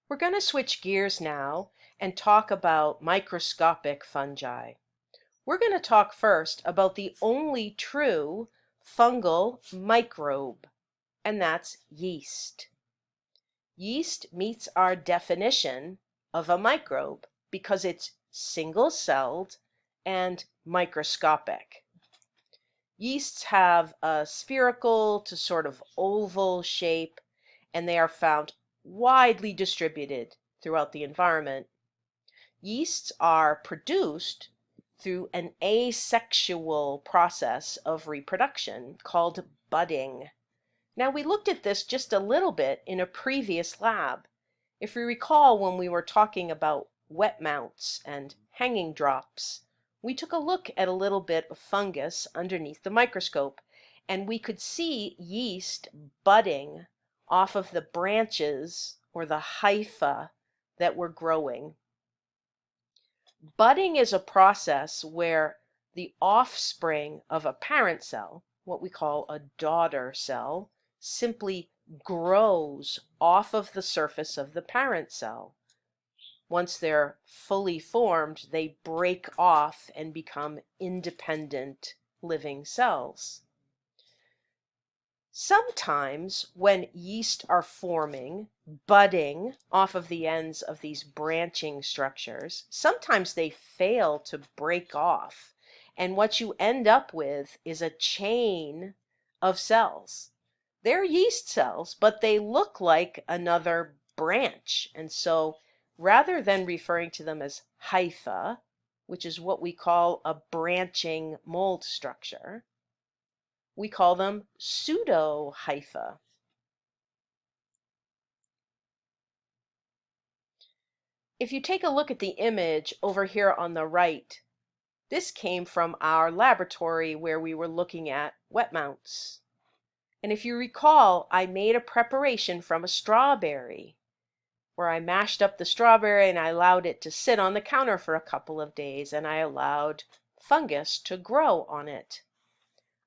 We're going to switch gears now and talk about microscopic fungi. We're going to talk first about the only true fungal microbe, and that's yeast. Yeast meets our definition of a microbe because it's single-celled and microscopic. Yeasts have a spherical to sort of oval shape, and they are found widely distributed throughout the environment. Yeasts are produced through an asexual process of reproduction called budding. Now, we looked at this just a little bit in a previous lab. If you recall, when we were talking about wet mounts and hanging drops, we took a look at a little bit of fungus underneath the microscope, and we could see yeast budding off of the branches or the hypha that were growing. Budding is a process where the offspring of a parent cell, what we call a daughter cell, simply grows off of the surface of the parent cell. Once they're fully formed, they break off and become independent living cells. Sometimes when yeast are forming, budding off of the ends of these branching structures, sometimes they fail to break off. And what you end up with is a chain of cells. They're yeast cells, but they look like another branch. And so rather than referring to them as hypha, which is what we call a branching mold structure, we call them pseudohypha. If you take a look at the image over here on the right, this came from our laboratory where we were looking at wet mounts. And if you recall, I made a preparation from a strawberry where I mashed up the strawberry and I allowed it to sit on the counter for a couple of days, and I allowed fungus to grow on it.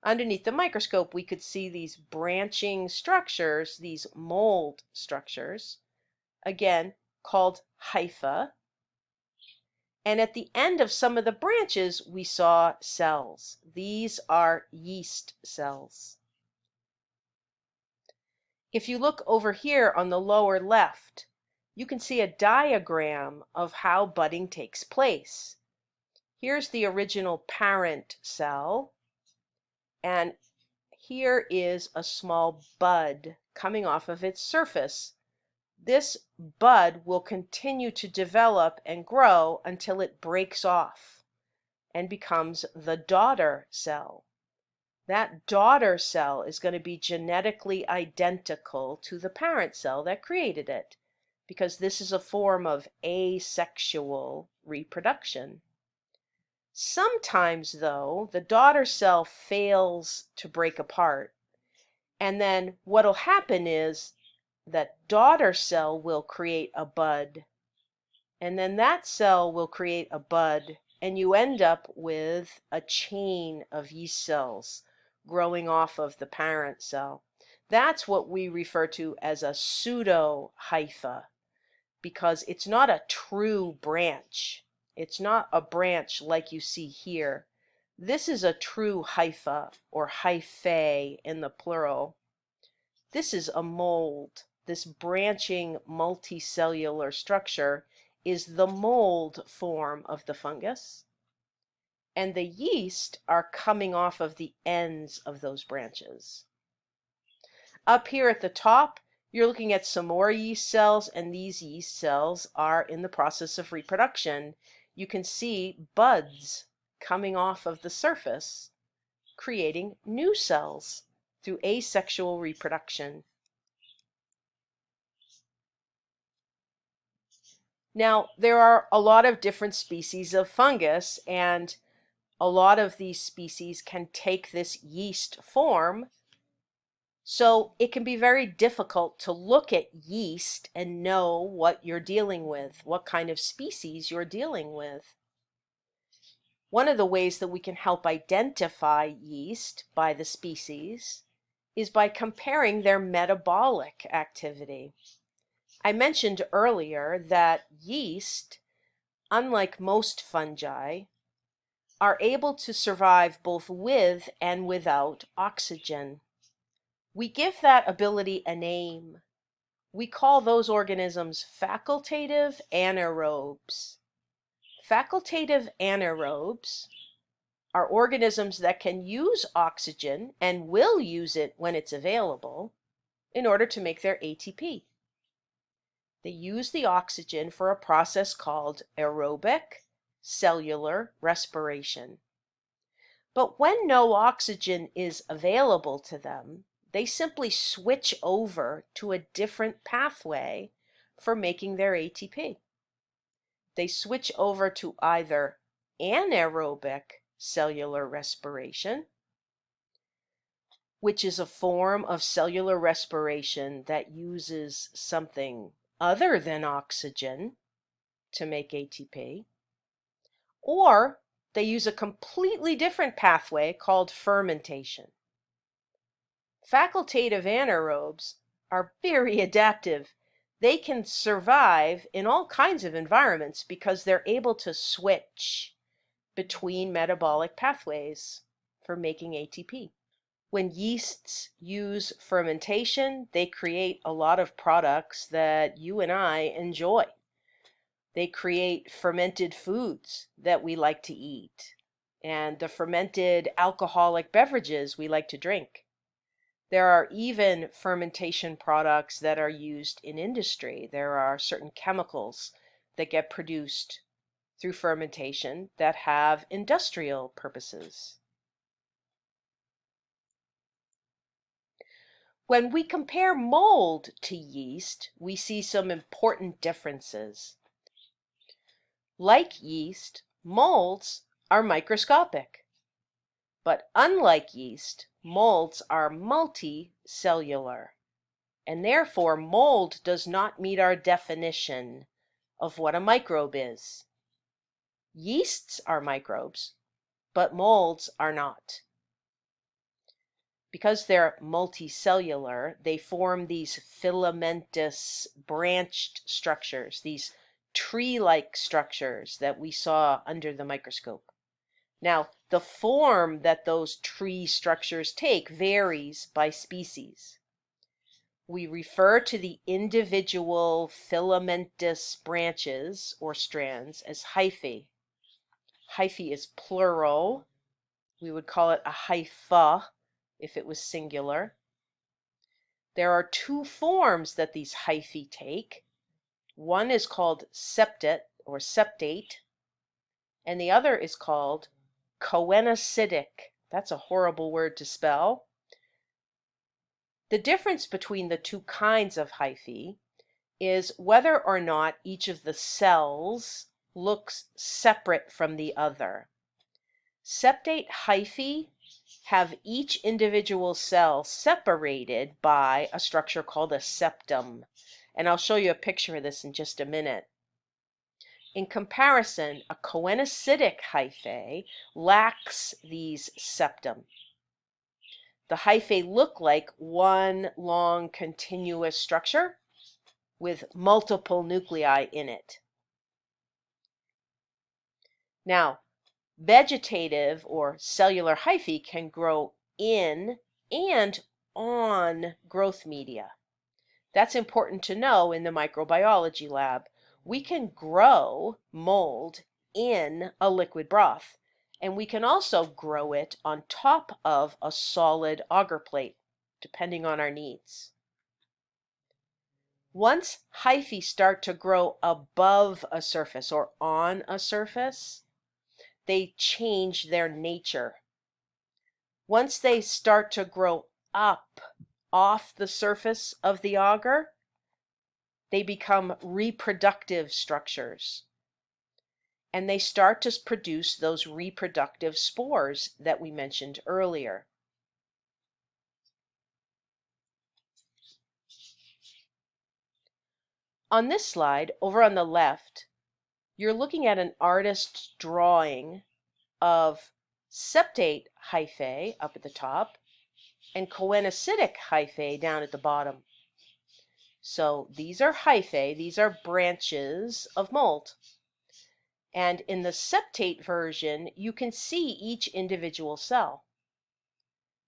Underneath the microscope, we could see these branching structures, these mold structures, again called hypha. And at the end of some of the branches, we saw cells. These are yeast cells. If you look over here on the lower left, you can see a diagram of how budding takes place. Here's the original parent cell. And here is a small bud coming off of its surface. This bud will continue to develop and grow until it breaks off and becomes the daughter cell. That daughter cell is going to be genetically identical to the parent cell that created it, because this is a form of asexual reproduction. Sometimes, though, the daughter cell fails to break apart, and then what'll happen is that daughter cell will create a bud, and then that cell will create a bud, and you end up with a chain of yeast cells growing off of the parent cell. That's what we refer to as a pseudohypha, because it's not a true branch. It's not a branch like you see here. This is a true hypha, or hyphae in the plural. This is a mold. This branching multicellular structure is the mold form of the fungus, and the yeast are coming off of the ends of those branches. Up here at the top, you're looking at some more yeast cells, and these yeast cells are in the process of reproduction. You can see buds coming off of the surface, creating new cells through asexual reproduction. Now, there are a lot of different species of fungus, and a lot of these species can take this yeast form. So it can be very difficult to look at yeast and know what you're dealing with, what kind of species you're dealing with. One of the ways that we can help identify yeast by the species is by comparing their metabolic activity. I mentioned earlier that yeast, unlike most fungi, are able to survive both with and without oxygen. We give that ability a name. We call those organisms facultative anaerobes. Facultative anaerobes are organisms that can use oxygen and will use it when it's available in order to make their ATP. They use the oxygen for a process called aerobic cellular respiration. But when no oxygen is available to them, they simply switch over to a different pathway for making their ATP. They switch over to either anaerobic cellular respiration, which is a form of cellular respiration that uses something other than oxygen to make ATP, or they use a completely different pathway called fermentation. Facultative anaerobes are very adaptive. They can survive in all kinds of environments because they're able to switch between metabolic pathways for making ATP. When yeasts use fermentation, they create a lot of products that you and I enjoy. They create fermented foods that we like to eat, and the fermented alcoholic beverages we like to drink. There are even fermentation products that are used in industry. There are certain chemicals that get produced through fermentation that have industrial purposes. When we compare mold to yeast, we see some important differences. Like yeast, molds are microscopic. But unlike yeast, molds are multicellular, and therefore mold does not meet our definition of what a microbe is. Yeasts are microbes, but molds are not. Because they're multicellular, they form these filamentous branched structures, these tree-like structures that we saw under the microscope. Now, the form that those tree structures take varies by species. We refer to the individual filamentous branches or strands as hyphae. Hyphae is plural. We would call it a hypha if it was singular. There are two forms that these hyphae take. One is called septate or septate, and the other is called coenocytic. That's a horrible word to spell. The difference between the two kinds of hyphae is whether or not each of the cells looks separate from the other. Septate hyphae have each individual cell separated by a structure called a septum. And I'll show you a picture of this in just a minute. In comparison, a coenocytic hyphae lacks these septum. The hyphae look like one long continuous structure with multiple nuclei in it. Now, vegetative or cellular hyphae can grow in and on growth media. That's important to know in the microbiology lab. We can grow mold in a liquid broth, and we can also grow it on top of a solid agar plate, depending on our needs. Once hyphae start to grow above a surface or on a surface, they change their nature. Once they start to grow up off the surface of the agar, they become reproductive structures. And they start to produce those reproductive spores that we mentioned earlier. On this slide, over on the left, you're looking at an artist's drawing of septate hyphae up at the top and coenocytic hyphae down at the bottom. So these are hyphae, these are branches of mold. And in the septate version, you can see each individual cell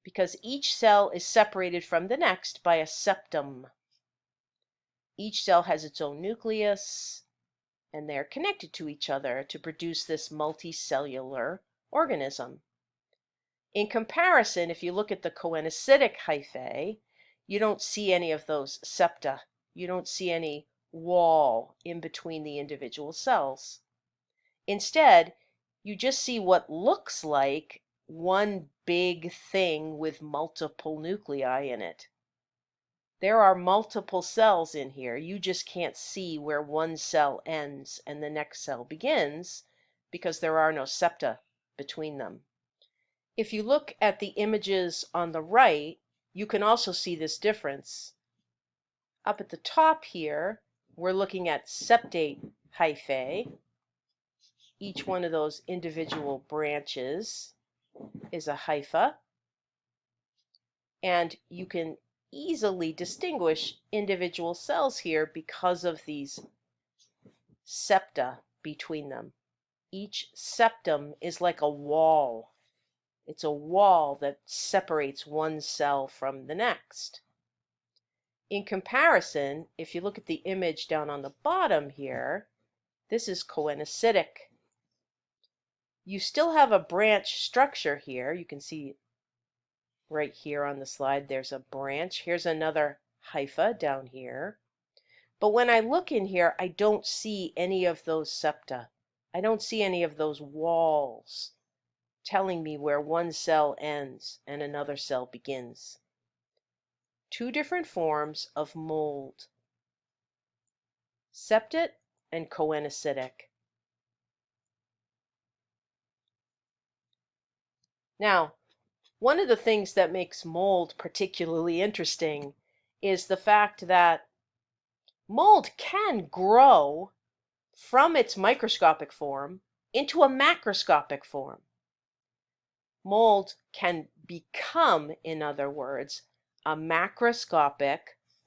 because each cell is separated from the next by a septum. Each cell has its own nucleus, and they're connected to each other to produce this multicellular organism. In comparison, if you look at the coenocytic hyphae, you don't see any of those septa. You don't see any wall in between the individual cells. Instead, you just see what looks like one big thing with multiple nuclei in it. There are multiple cells in here. You just can't see where one cell ends and the next cell begins because there are no septa between them. If you look at the images on the right, you can also see this difference. Up at the top here, we're looking at septate hyphae. Each one of those individual branches is a hypha, and you can easily distinguish individual cells here because of these septa between them. Each septum is like a wall. It's a wall that separates one cell from the next. In comparison, if you look at the image down on the bottom here, this is coenocytic. You still have a branch structure here. You can see right here on the slide, there's a branch. Here's another hypha down here. But when I look in here, I don't see any of those septa. I don't see any of those walls telling me where one cell ends and another cell begins. Two different forms of mold, septate and coenocytic. Now, one of the things that makes mold particularly interesting is the fact that mold can grow from its microscopic form into a macroscopic form. Mold can become, in other words, a macroscopic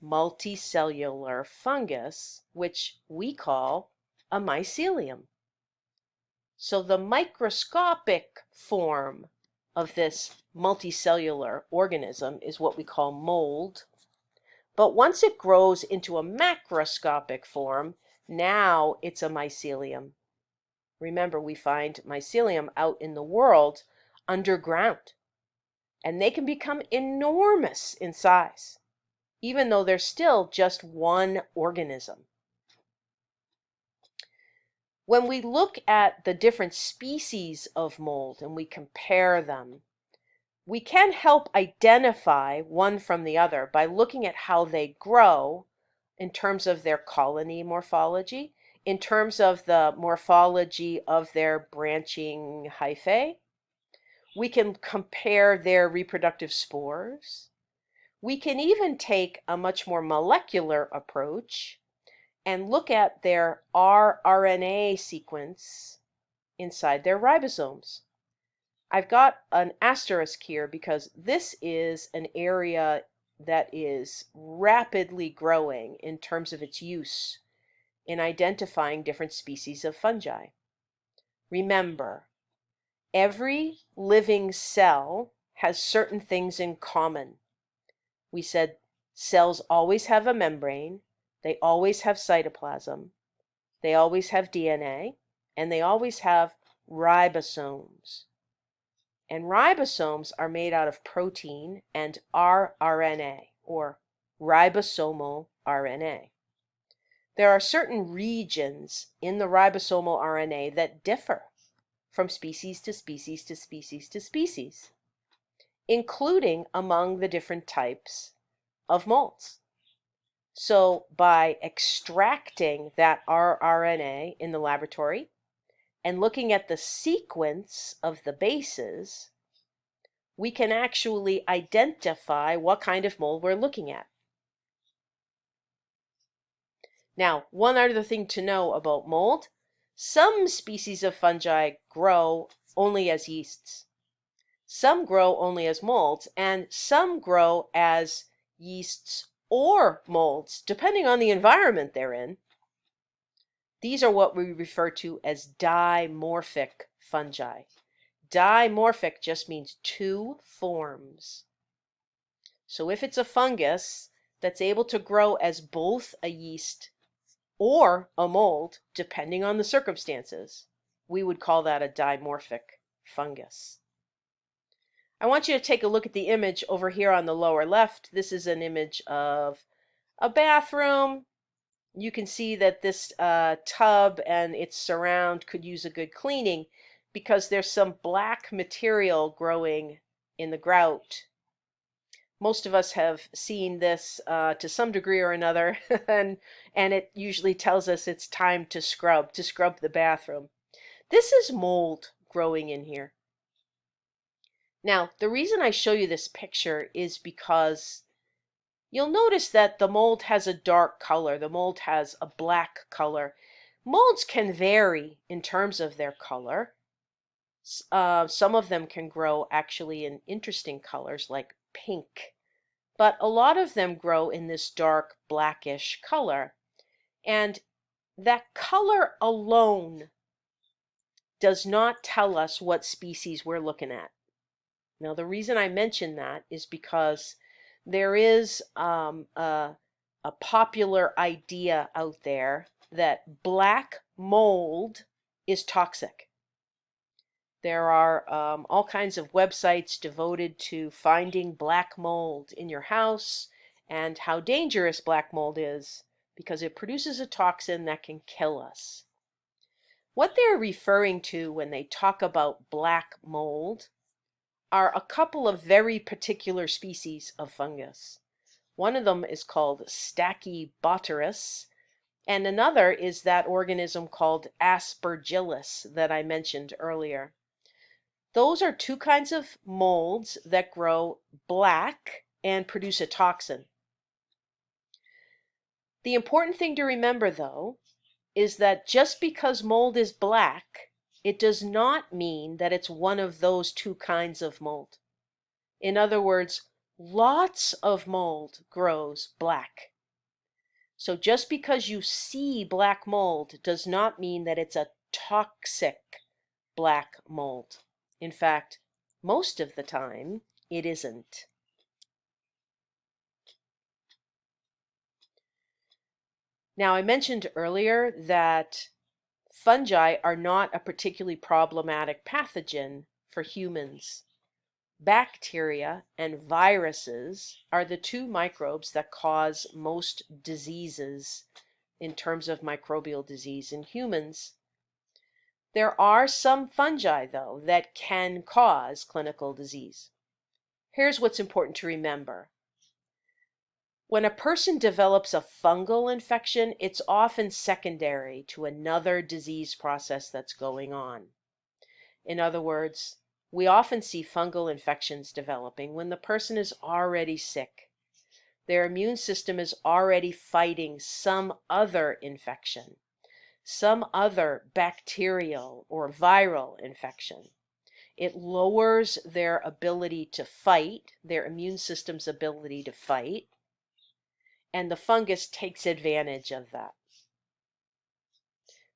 multicellular fungus, which we call a mycelium. So the microscopic form of this multicellular organism is what we call mold. But once it grows into a macroscopic form, now it's a mycelium. Remember, we find mycelium out in the world underground, and they can become enormous in size, even though they're still just one organism. When we look at the different species of mold and we compare them, we can help identify one from the other by looking at how they grow in terms of their colony morphology, in terms of the morphology of their branching hyphae. We can compare their reproductive spores. We can even take a much more molecular approach and look at their rRNA sequence inside their ribosomes. I've got an asterisk here because this is an area that is rapidly growing in terms of its use in identifying different species of fungi. Remember, every living cell has certain things in common. We said cells always have a membrane, they always have cytoplasm, they always have DNA, and they always have ribosomes. And ribosomes are made out of protein and rRNA, or ribosomal RNA. There are certain regions in the ribosomal RNA that differ from species to species to species to species, including among the different types of molds. So by extracting that rRNA in the laboratory and looking at the sequence of the bases, we can actually identify what kind of mold we're looking at. Now, one other thing to know about mold, some species of fungi grow only as yeasts. Some grow only as molds, and some grow as yeasts or molds, depending on the environment they're in. These are what we refer to as dimorphic fungi. Dimorphic just means two forms. So if it's a fungus that's able to grow as both a yeast or a mold, depending on the circumstances, we would call that a dimorphic fungus. I want you to take a look at the image over here on the lower left. This is an image of a bathroom. You can see that this tub and its surround could use a good cleaning because there's some black material growing in the grout. Most of us have seen this to some degree or another, and it usually tells us it's time to scrub the bathroom. This is mold growing in here. Now, the reason I show you this picture is because you'll notice that the mold has a dark color. The mold has a black color. Molds can vary in terms of their color. Some of them can grow actually in interesting colors like pink, but a lot of them grow in this dark blackish color. And that color alone does not tell us what species we're looking at. Now, the reason I mention that is because there is a popular idea out there that black mold is toxic. There are all kinds of websites devoted to finding black mold in your house and how dangerous black mold is because it produces a toxin that can kill us. What they're referring to when they talk about black mold are a couple of very particular species of fungus. One of them is called Stachybotrys, and another is that organism called Aspergillus that I mentioned earlier. Those are two kinds of molds that grow black and produce a toxin. The important thing to remember, though, is that just because mold is black, it does not mean that it's one of those two kinds of mold. In other words, lots of mold grows black. So just because you see black mold does not mean that it's a toxic black mold. In fact, most of the time, it isn't. Now, I mentioned earlier that fungi are not a particularly problematic pathogen for humans. Bacteria and viruses are the two microbes that cause most diseases in terms of microbial disease in humans. There are some fungi, though, that can cause clinical disease. Here's what's important to remember. When a person develops a fungal infection, it's often secondary to another disease process that's going on. In other words, we often see fungal infections developing when the person is already sick. Their immune system is already fighting some other infection, some other bacterial or viral infection. It lowers their ability to fight, their immune system's ability to fight, and the fungus takes advantage of that.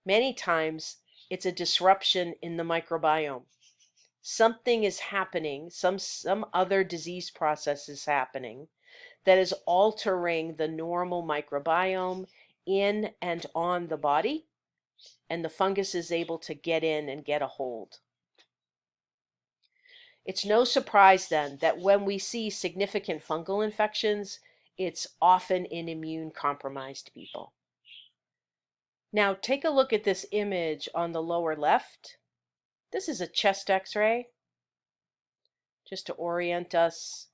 Many times, it's a disruption in the microbiome. Something is happening, some other disease process is happening that is altering the normal microbiome in and on the body, and the fungus is able to get in and get a hold. It's no surprise then that when we see significant fungal infections, it's often in immune compromised people. Now take a look at this image on the lower left. This is a chest x-ray. Just to orient us,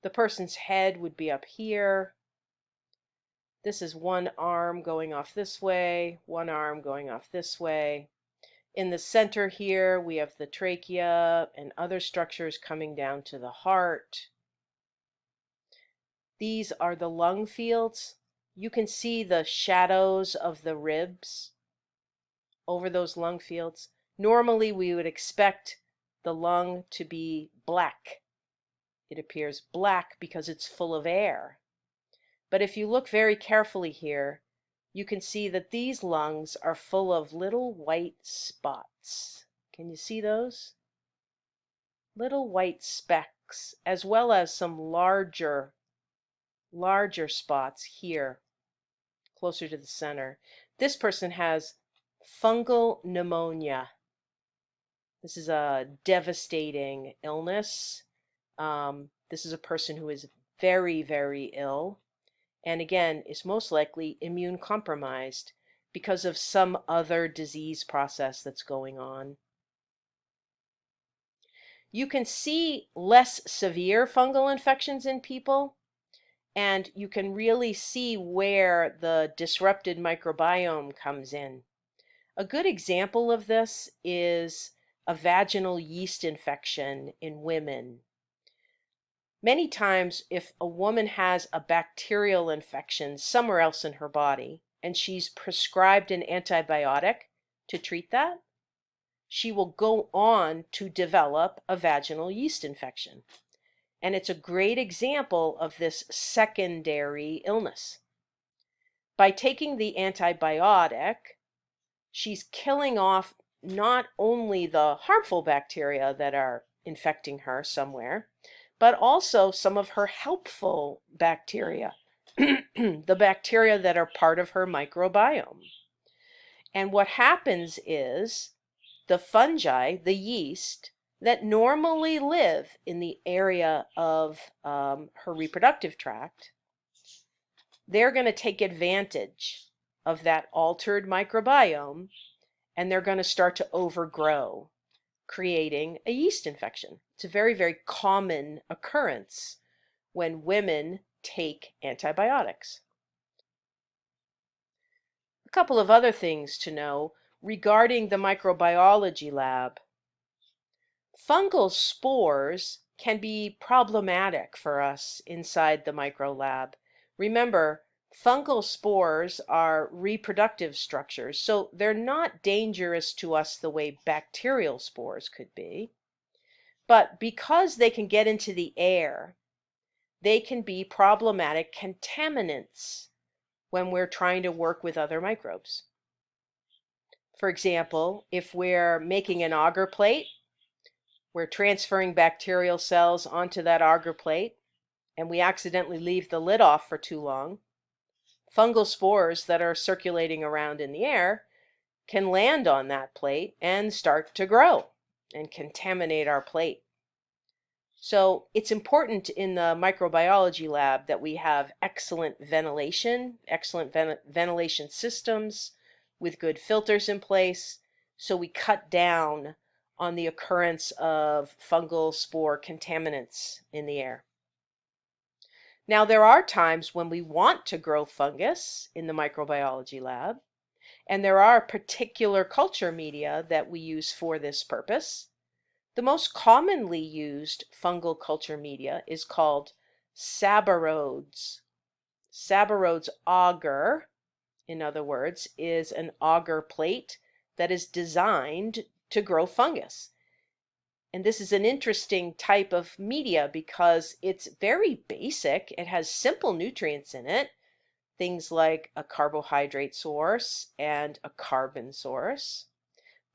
the person's head would be up here. This is one arm going off this way, one arm going off this way. In the center here, we have the trachea and other structures coming down to the heart. These are the lung fields. You can see the shadows of the ribs over those lung fields. Normally, we would expect the lung to be black. It appears black because it's full of air. But if you look very carefully here, you can see that these lungs are full of little white spots. Can you see those? Little white specks, as well as some larger spots here, closer to the center. This person has fungal pneumonia. This is a devastating illness. This is a person who is very, very ill, and again, is most likely immune compromised because of some other disease process that's going on. You can see less severe fungal infections in people, and you can really see where the disrupted microbiome comes in. A good example of this is a vaginal yeast infection in women. Many times, if a woman has a bacterial infection somewhere else in her body, and she's prescribed an antibiotic to treat that, she will go on to develop a vaginal yeast infection. And it's a great example of this secondary illness. By taking the antibiotic, she's killing off not only the harmful bacteria that are infecting her somewhere, but also some of her helpful bacteria, the bacteria that are part of her microbiome. And what happens is the fungi, the yeast, that normally live in the area of her reproductive tract, they're going to take advantage of that altered microbiome, and they're going to start to overgrow, creating a yeast infection. It's a very, very common occurrence when women take antibiotics. A couple of other things to know regarding the microbiology lab. Fungal spores can be problematic for us inside the micro lab. Remember, fungal spores are reproductive structures, so they're not dangerous to us the way bacterial spores could be. But because they can get into the air, they can be problematic contaminants when we're trying to work with other microbes. For example, if we're making an agar plate, we're transferring bacterial cells onto that agar plate, and we accidentally leave the lid off for too long, fungal spores that are circulating around in the air can land on that plate and start to grow and contaminate our plate. So it's important in the microbiology lab that we have excellent ventilation systems with good filters in place, so we cut down on the occurrence of fungal spore contaminants in the air. Now, there are times when we want to grow fungus in the microbiology lab, and there are particular culture media that we use for this purpose. The most commonly used fungal culture media is called Sabarodes. Sabarodes agar, in other words, is an agar plate that is designed to grow fungus. And this is an interesting type of media because it's very basic. It has simple nutrients in it, things like a carbohydrate source and a carbon source,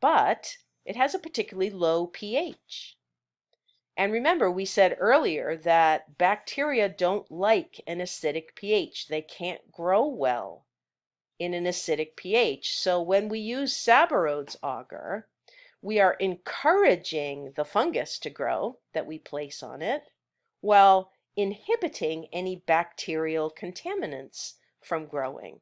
but it has a particularly low pH. And remember, we said earlier that bacteria don't like an acidic pH. They can't grow well in an acidic pH. So when we use Sabarodes agar, we are encouraging the fungus to grow that we place on it, while inhibiting any bacterial contaminants from growing.